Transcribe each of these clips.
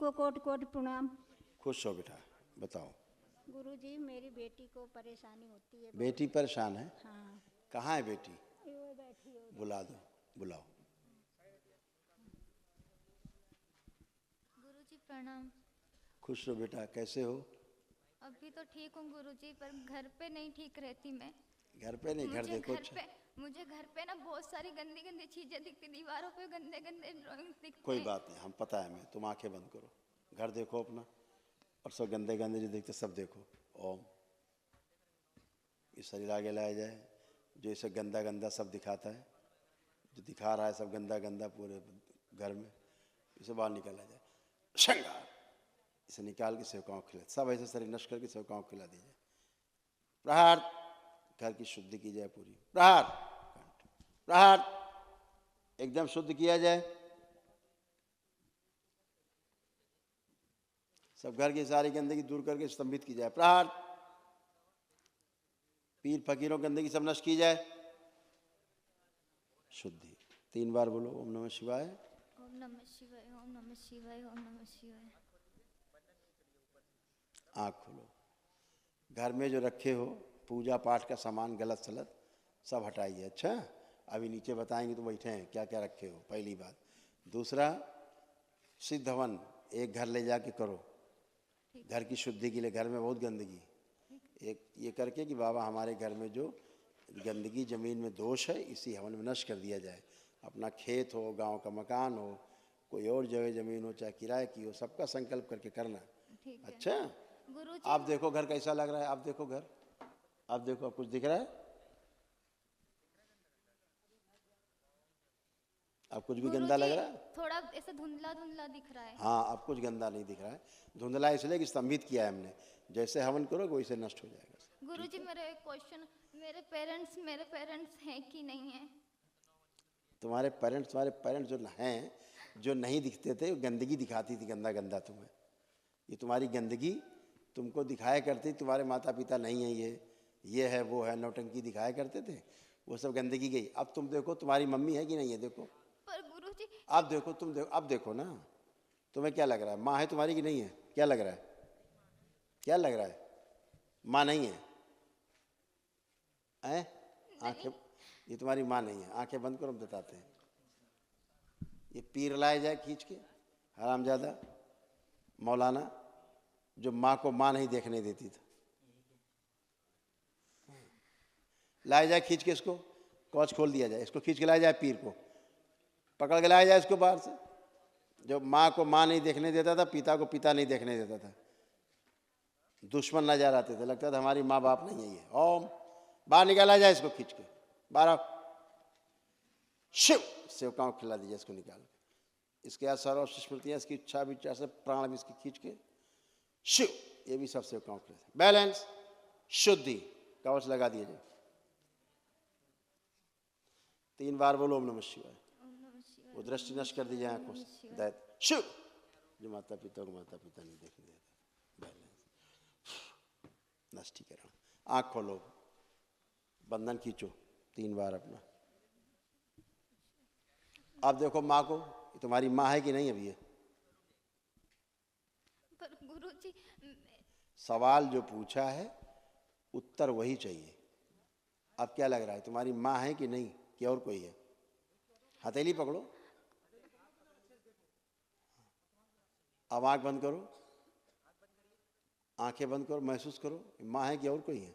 को कोटि कोटि प्रणाम। खुश हो बेटा, बताओ। गुरुजी, मेरी बेटी को परेशानी होती है। बेटी परेशान है? हाँ। कहाँ है बेटी? वो बैठी हो। बुला दो, बुलाओ। गुरुजी प्रणाम। खुश रहो बेटा, कैसे हो? अभी तो ठीक हूँ गुरुजी, पर घर पे नहीं ठीक रहती मैं। घर पे नहीं, घर देखो। मुझे घर पे ना बहुत सारी गंदी गंदी चीजें दिखती, दीवारों पे गंदे गंदे ड्राइंग दिखते। कोई बात नहीं, हम पता है, मैं तुम आंखें बंद करो, घर देखो अपना, और सब गंदे गंदे जो दिखते सब देखो। ओम। इस शरीर आगे लाया जाए, जो इसे गंदा गंदा सब दिखाता है, जो दिखा रहा है सब गंदा गंदा पूरे घर में, इसे बाहर निकाला जाए। श्रृंगार, इसे निकाल के सेवकाओं को खिला, सब ऐसे शरीर नष्ट करके सेवकाओं को खिला दीजिए। प्रहार, घर की शुद्धि की जाए पूरी। प्रहार, प्रहार, एकदम शुद्ध किया जाए। सब घर की सारी गंदगी दूर करके स्तंभित की जाए। प्रहार, पीर फकीरों गंदगी सब नष्ट की जाए। शुद्धि 3 बार बोलो। ओम नमः शिवाय, ओम नमः शिवाय, ओम नमः शिवाय, ओम नमः शिवाय। आँख खोलो। घर में जो रखे हो पूजा पाठ का सामान गलत सलत सब हटाइए। अच्छा, अभी नीचे बताएंगे तो बैठे हैं क्या क्या रखे हो, पहली बात। दूसरा, सिद्ध हवन एक घर ले जाके करो, घर की शुद्धि के लिए। घर में बहुत गंदगी, एक ये करके कि बाबा हमारे घर में जो गंदगी जमीन में दोष है इसी हवन में नष्ट कर दिया जाए। अपना खेत हो, गांव का मकान हो, कोई और जगह ज़मीन हो, चाहे किराए की हो, सबका संकल्प करके करना। अच्छा, गुरुजी आप देखो घर कैसा लग रहा है, आप देखो घर, आप देखो, आप कुछ दिख रहा है? अब कुछ भी गंदा लग रहा है? थोड़ा ऐसा धुंधला धुंधला दिख रहा है। हाँ, अब कुछ गंदा नहीं दिख रहा है। धुंधला इसलिए कि स्तंभित किया है हमने, जैसे हवन करोगे वैसे नष्ट हो जाएगा। गुरुजी मेरा एक क्वेश्चन, मेरे पेरेंट्स हैं कि नहीं है? तुम्हारे पेरेंट्स जो हैं, जो नहीं दिखते थे, गंदगी दिखाती थी गंदा गंदा तुम्हें। ये तुम्हारी गंदगी तुमको दिखाया करती, तुम्हारे माता पिता नहीं है, ये है वो है, नौटंकी दिखाया करते थे, वो सब गंदगी गई। अब तुम देखो तुम्हारी मम्मी है कि नहीं है, देखो। पर गुरुजी अब देखो, तुम देखो, अब देखो ना, तुम्हें क्या लग रहा है, माँ है तुम्हारी कि नहीं है? क्या लग रहा है, क्या लग रहा है? माँ नहीं है? आंखें, ये तुम्हारी माँ नहीं है। आंखें बंद करो, हम बताते हैं। ये पीर लाया जाए खींच के, हरामजादा मौलाना, जो माँ को माँ नहीं देखने देती था। लाया जाए खींच के, इसको कौच खोल दिया जाए, इसको खींच के लाया जाए, पीर को पकड़ के लाया जाए इसको बाहर से। जो माँ को माँ नहीं देखने देता था, पिता को पिता नहीं देखने देता था, दुश्मन नजर आते थे, लगता था हमारी माँ बाप नहीं है ये। ओम, बाहर निकाला जाए इसको खींच के, बाहर शिव, सेवकाओं खिला दीजिए इसको निकाल के। इसके बाद सर्व स्मृतियाँ, इसकी इच्छा विचार से प्राण भी इसकी खींच के शिव, ये भी सब सेवकाओं खिला दीजिए। बैलेंस, शुद्धि, कवच लगा दिया जाए। 3 बार बोलो ओम नमः शिवाय। वो दृष्टि नष्ट कर दी जाए आंखों से, दैत शिव, जो माता पिता को माता पिता नहीं देखने देता। बैलेंस, नष्टीकरण। आँख खोलो, बंधन खींचो 3 बार अपना। अब देखो माँ को, तुम्हारी माँ है कि नहीं अभी? ये पर गुरुजी सवाल जो पूछा है उत्तर वही चाहिए। अब क्या लग रहा है, तुम्हारी माँ है कि नहीं, कि और कोई है? हथेली पकड़ो, अब आंख बंद करो, आंखें बंद करो, महसूस करो माँ है कि और कोई है?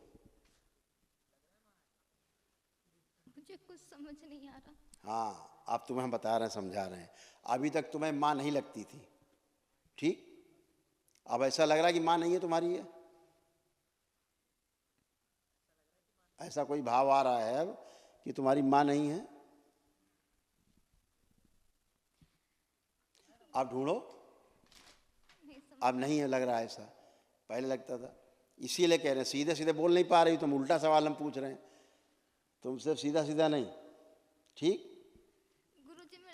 मुझे कुछ समझ नहीं आ रहा। हाँ, अब तुम्हें हम बता रहे हैं, समझा रहे हैं। अभी तक तुम्हें माँ नहीं लगती थी, ठीक? अब ऐसा लग रहा है कि माँ नहीं है तुम्हारी है? ऐसा कोई भाव आ रहा है अब कि तुम्हारी माँ नहीं है? अब ढूंढो, अब नहीं है, लग रहा है ऐसा, पहले लगता था। इसीलिए कह रहे हैं, सीधे सीधे बोल नहीं पा रही, तुम उल्टा सवाल हम पूछ रहे हैं, तुम सिर्फ सीधा सीधा नहीं, ठीक?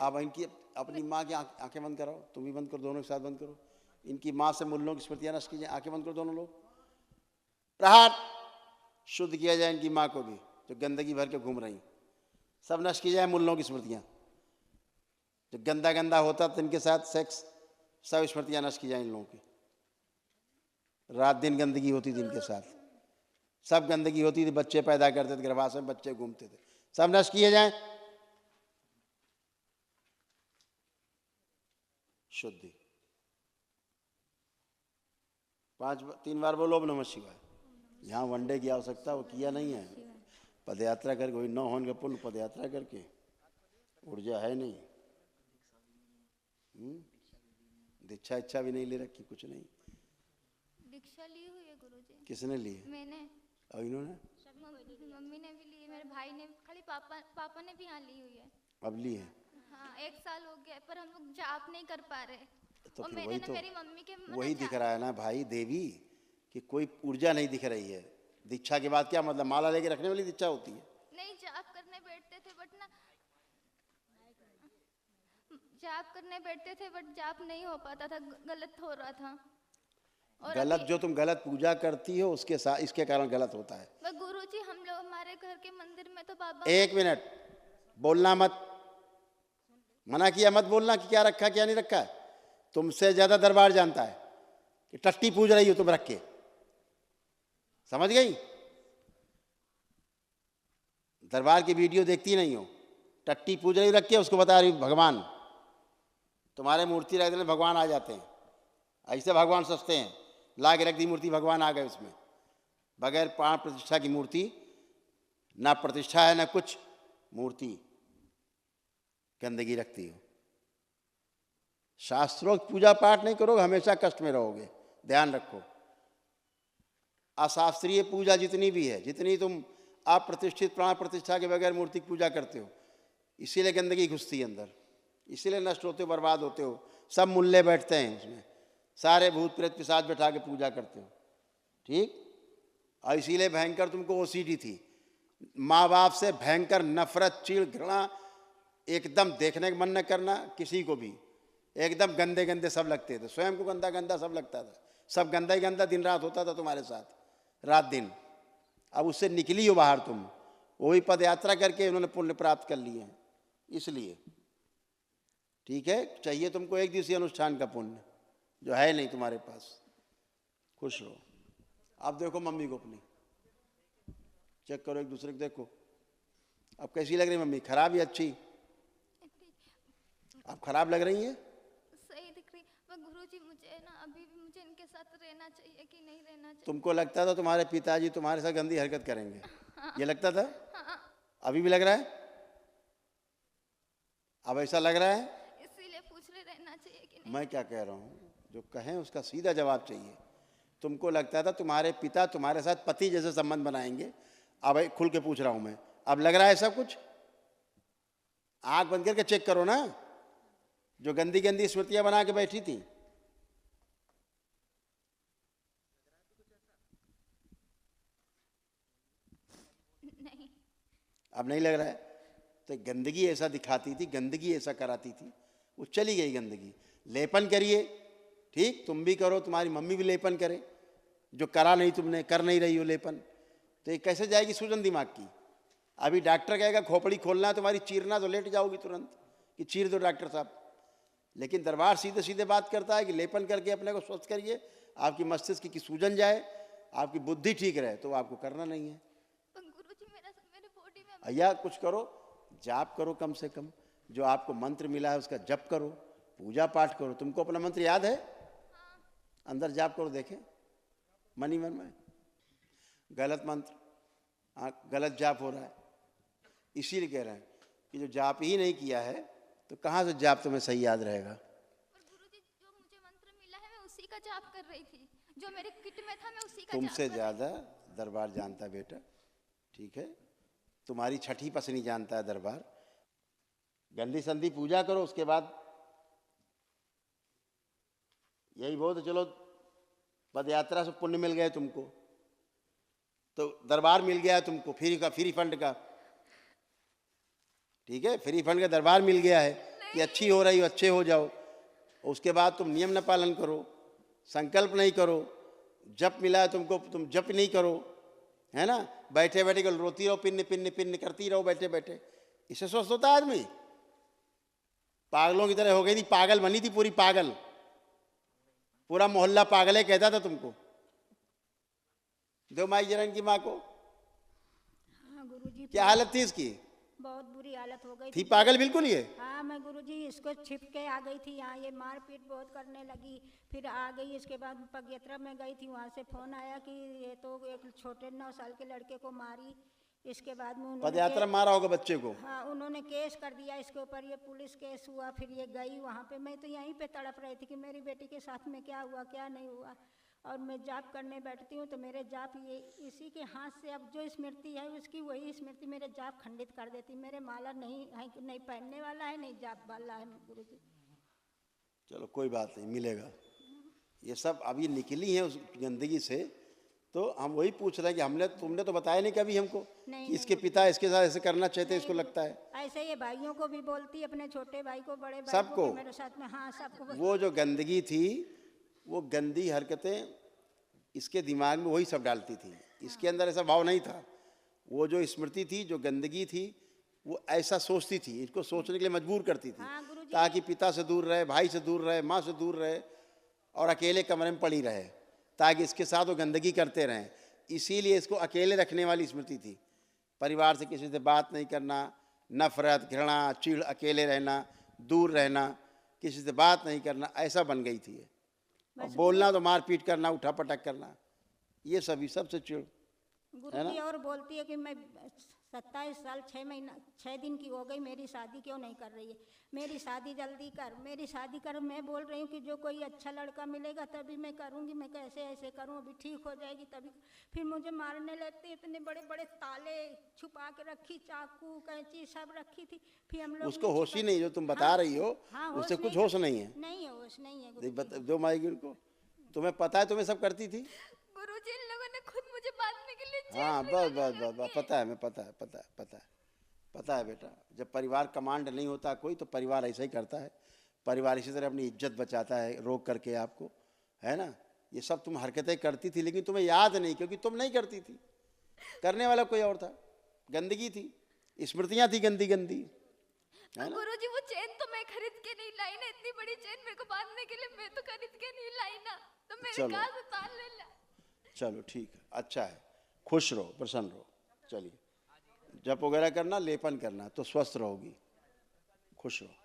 अब इनकी अपनी माँ की आंखें बंद कराओ, तुम भी बंद करो, दोनों के साथ बंद करो। इनकी माँ से मूल्यों की स्मृतियां नष्ट कीजिए, आंखें बंद करो दोनों लोग। प्रहार, शुद्ध किया जाए इनकी माँ को भी, जो गंदगी भर के घूम रही, सब नष्ट की जाए मूल्यों की स्मृतियां। जो गंदा गंदा होता था इनके साथ सेक्स, सब स्मृतियाँ नष्ट की जाए इन लोगों की। रात दिन गंदगी होती थी इनके साथ, सब गंदगी होती थी, बच्चे पैदा करते थे, गर्भाशय में बच्चे घूमते थे, सब नष्ट किए जाएं। शुद्धि 3 बार बोलो नमः शिवाय। यहाँ वनडे की आवश्यकता वो किया नहीं है, पदयात्रा करके, वही 9 होने का पुण्य पदयात्रा करके, ऊर्जा है नहीं, दीक्षा इच्छा भी नहीं ले रखी, कुछ नहीं। दीक्षा ली हुई है गुरुजी। किसने ली है? मैंने। और इन्होंने? मम्मी ने भी ली है, मेरे भाई ने, खाली पापा ने भी यहाँ ली हुई है। अब ली है? हाँ 1 साल हो गया, पर हम लोग जाप नहीं कर पा रहे। तो और फिर मैंने वही ना तो मेरी मम्मी के वही दिख रहा है ना भाई देवी, कि कोई ऊर्जा नहीं दिख रही है। दीक्षा के बाद क्या मतलब, माला लेके रखने वाली दीक्षा होती है? नहीं, जाप करने बैठते थे बट ना, जाप करने बैठते थे बट जाप नहीं हो पाता था, गलत हो रहा था। और गलत जो तुम गलत पूजा करती हो उसके साथ इसके कारण गलत होता है। गुरुजी हम लोग हमारे घर के मंदिर में तो बाबा। 1 मिनट बोलना मत, मना किया मत बोलना कि क्या रखा क्या नहीं रखा। तुमसे ज्यादा दरबार जानता है कि टट्टी पूज रही हो तुम रख के, समझ गई? दरबार की वीडियो देखती नहीं हो, टट्टी पूज रही रख के, उसको बता रही भगवान। तुम्हारे मूर्ति रख देने भगवान आ जाते हैं, ऐसे भगवान सस्ते हैं, ला के रख दी मूर्ति, भगवान आ गए उसमें। बगैर प्राण प्रतिष्ठा की मूर्ति, ना प्रतिष्ठा है ना कुछ, मूर्ति गंदगी रखती हो। शास्त्रोक्त पूजा पाठ नहीं करोगे हमेशा कष्ट में रहोगे, ध्यान रखो। अशास्त्रीय पूजा जितनी भी है, जितनी तुम अप्रतिष्ठित प्राण प्रतिष्ठा के बगैर मूर्ति की पूजा करते हो, इसीलिए गंदगी घुसती है अंदर, इसीलिए नष्ट होते हो, बर्बाद होते हो। सब मुल्ले बैठते हैं उसमें, सारे भूत प्रेत पिशाच बैठा के पूजा करते हो, ठीक? और इसीलिए भयंकर तुमको ओसीडी थी, माँ बाप से भयंकर नफरत, चीड़, घृणा, एकदम देखने का मन न करना किसी को भी, एकदम गंदे गंदे सब लगते थे, स्वयं को गंदा गंदा सब लगता था, सब गंदा ही गंदा दिन रात होता था तुम्हारे साथ, रात दिन। अब उससे निकली हो बाहर तुम, वही पद यात्रा करके उन्होंने पुण्य प्राप्त कर लिए हैं, इसलिए ठीक है। चाहिए तुमको 1 दिवसीय अनुष्ठान का पुण्य, जो है नहीं तुम्हारे पास। खुश रहो। अब देखो मम्मी को अपनी, चेक करो एक दूसरे को, देखो अब कैसी लग रही मम्मी, खराब या अच्छी? अब खराब लग रही है? सही दिख रही। पर गुरुजी मुझे ना अभी भी मुझे इनके साथ रहना चाहिए कि नहीं रहना चाहिए? तुमको लगता था तुम्हारे पिताजी तुम्हारे साथ गंदी हरकत करेंगे? ये लगता था? हाँ। अभी भी लग रहा है? अब ऐसा लग रहा है? इसीलिए पूछ रहे रहना चाहिए कि नहीं? मैं क्या कह रहा हूँ, जो कहें उसका सीधा जवाब चाहिए। तुमको लगता था तुम्हारे पिता तुम्हारे साथ पति जैसे संबंध बनाएंगे, अब खुल के पूछ रहा हूं मैं, अब लग रहा है सब कुछ? आंख बंद करके चेक करो ना, जो गंदी गंदी स्मृतियां बना के बैठी थी। नहीं। अब नहीं लग रहा है? तो गंदगी ऐसा दिखाती थी, गंदगी ऐसा कराती थी, वो चली गई गंदगी। लेपन करिए, ठीक, तुम भी करो, तुम्हारी मम्मी भी लेपन करे, जो करा नहीं तुमने, कर नहीं रही हो लेपन, तो ये कैसे जाएगी सूजन दिमाग की? अभी डॉक्टर कहेगा खोपड़ी खोलना है तुम्हारी, चीरना, तो लेट जाओगी तुरंत कि चीर दो डॉक्टर साहब। लेकिन दरबार सीधे सीधे बात करता है कि लेपन करके अपने को स्वस्थ करिए, आपकी मस्तिष्क की सूजन जाए, आपकी बुद्धि ठीक रहे, तो आपको करना नहीं है। पर गुरुजी मेरे बॉडी में भैया कुछ करो, जाप करो, कम से कम जो आपको मंत्र मिला है उसका जप करो, पूजा पाठ करो। तुमको अपना मंत्र याद है? अंदर जाप करो, देखें मन ही मन में। गलत मंत्र, गलत जाप हो रहा है, इसीलिए कह रहे हैं कि जो जाप ही नहीं किया है तो कहाँ से जाप तुम्हें सही याद रहेगा? पर गुरुजी जो मुझे मंत्र मिला है मैं उसी का जाप कर रही थी, जो मेरे किट में था मैं उसी का तुमसे जाप कर ज्यादा दरबार जानता है बेटा, ठीक है? तुम्हारी छठी पसनी जानता है दरबार। गंदी संदी पूजा करो, उसके बाद यही बहुत, चलो पद यात्रा से पुण्य मिल गए तुमको, तो दरबार मिल गया तुमको फ्री का, फ्री फंड का, ठीक है? फ्री फंड का दरबार मिल गया है कि अच्छी हो रही हो, अच्छे हो जाओ। उसके बाद तुम नियम न पालन करो, संकल्प नहीं करो, जप मिला है तुमको, तुम जप नहीं करो, है ना? बैठे बैठे कल रोती रहो, पिन्न पिन्न पिन्न करती रहो बैठे बैठे, इससे स्वस्थ होता है आदमी? पागलों की तरह हो गई थी, पागल बनी थी पूरी, पागल। पूरा मोहल्ला पागले कहता था तुमको, दो माई जरन की माँ को। हाँ गुरुजी, क्या हालत थी इसकी? बहुत बुरी हालत हो गई थी पागल बिल्कुल ये। हाँ मैं गुरुजी इसको छिप के आ गई थी यहाँ, ये मारपीट बहुत करने लगी, फिर आ गई। इसके बाद पगयात्रा में गई थी, वहाँ से फोन आया कि ये तो एक छोटे 9 साल के लड़के को मारी। इसके बाद में उन्होंने पदयात्रा मारा होगा बच्चे को। हाँ उन्होंने केस कर दिया इसके ऊपर, ये पुलिस केस हुआ। फिर ये गई वहाँ पे, मैं तो यहीं पे तड़प रही थी कि मेरी बेटी के साथ में क्या हुआ क्या नहीं हुआ। और मैं जाप करने बैठती हूँ तो मेरे जाप ये इसी के हाथ से, अब जो स्मृति है उसकी वही स्मृति मेरे जाप खंडित कर देती। मेरे माला नहीं है, नहीं पहनने वाला है, नहीं जाप वाला है गुरुजी। चलो कोई बात नहीं, मिलेगा। ये सब अभी निकली है उस गंदगी से, तो हम वही पूछ रहे हैं कि तुमने तो बताया नहीं कभी हमको नहीं, कि इसके पिता इसके साथ ऐसे करना चाहते, इसको लगता है। ऐसे ये भाइयों को भी बोलती, अपने छोटे भाई को, बड़े भाई सबको? को, मेरे साथ में। हाँ सबको। वो जो गंदगी थी, वो गंदी हरकतें इसके दिमाग में वही सब डालती थी, इसके अंदर ऐसा भाव नहीं था। वो जो स्मृति थी, जो गंदगी थी, वो ऐसा सोचती थी, इसको सोचने के लिए मजबूर करती थी। हाँ गुरुजी। ताकि पिता से दूर रहे, भाई से दूर रहे, माँ से दूर रहे और अकेले कमरे में पड़ी रहे, ताकि इसके साथ वो गंदगी करते रहें। इसीलिए इसको अकेले रखने वाली स्मृति थी। परिवार से किसी से बात नहीं करना, नफरत, घृणा, चिढ़, अकेले रहना, दूर रहना, किसी से बात नहीं करना, ऐसा बन गई थी ये। और बोलना तो मारपीट करना, उठा पटक करना, ये सभी सबसे चिढ़। गुरुजी और बोलती है कि मैं 27 साल 6 महीना 6 दिन की हो गई, मेरी शादी क्यों नहीं कर रही है? मेरी शादी जल्दी कर, मेरी शादी कर। मैं बोल रही हूँ कि जो कोई अच्छा लड़का मिलेगा तभी मैं करूँगी, मैं कैसे ऐसे करूँ, अभी ठीक हो जाएगी तभी। फिर मुझे मारने लगती, इतने बड़े बड़े ताले छुपा के रखी, चाकू कैंची सब रखी थी। फिर हम लोग उसको होश ही नहीं, जो तुम बता रही हो उससे कुछ होश नहीं है। नहीं है, होश नहीं है देख, गुरुजी। दो माई को तुम्हें पता है, तुम्हें सब करती थी। गुरुजी इन लोगों ने खुद मुझे बांधने के लिए जेल हाँ में बस लगा बस बस बस, रखे। पता है, मैं पता है बेटा। जब परिवार कमांड नहीं होता कोई, तो परिवार ऐसा ही करता है। परिवार इसी तरह अपनी इज्जत बचाता है, रोक करके आपको, है ना। ये सब तुम हरकतें करती थी, लेकिन तुम्हें याद नहीं, क्योंकि तुम नहीं करती थी, करने वाला कोई और था। गंदगी थी, स्मृतियाँ थी गंदी गंदी, है ना। गुरुजी वो चेन तो मैं खरीद के नहीं लाई ना, इतनी बड़ी चेन मेरे को बांधने के लिए मैं तो खरीद के नहीं लाई ना, तो मेरे चलो। कहाँ से तार ले ला। चलो ठीक है, अच्छा है, खुश रहो, प्रसन्न रहो। चलिए, जप वगैरह करना, लेपन करना, तो स्वस्थ रहोगी, खुश रहो।